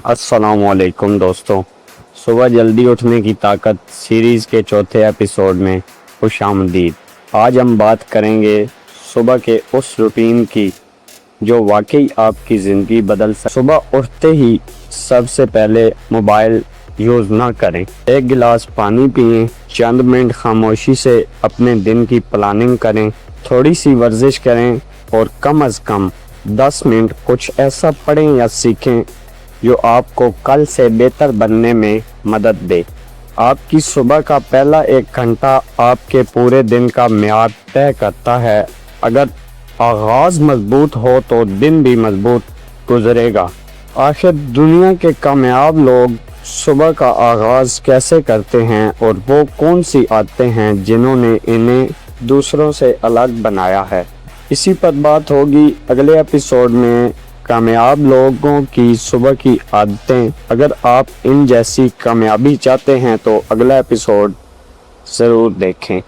السلام علیکم دوستوں، صبح جلدی اٹھنے کی طاقت سیریز کے چوتھے ایپیسوڈ میں خوش آمدید۔ آج ہم بات کریں گے صبح کے اس روٹین کی جو واقعی آپ کی زندگی بدل سکتا ہے۔ صبح اٹھتے ہی سب سے پہلے موبائل یوز نہ کریں، ایک گلاس پانی پئیں، چند منٹ خاموشی سے اپنے دن کی پلاننگ کریں، تھوڑی سی ورزش کریں اور کم از کم 10 منٹ کچھ ایسا پڑھیں یا سیکھیں جو آپ کو کل سے بہتر بننے میں مدد دے۔ آپ کی صبح کا پہلا 1 گھنٹہ آپ کے پورے دن کا معیار طے کرتا ہے۔ اگر آغاز مضبوط ہو تو دن بھی مضبوط گزرے گا۔ آخر دنیا کے کامیاب لوگ صبح کا آغاز کیسے کرتے ہیں اور وہ کون سی عادتیں ہیں جنہوں نے انہیں دوسروں سے الگ بنایا ہے، اسی پر بات ہوگی اگلے ایپیسوڈ میں۔ کامیاب لوگوں کی صبح کی عادتیں، اگر آپ ان جیسی کامیابی چاہتے ہیں تو اگلا ایپیسوڈ ضرور دیکھیں۔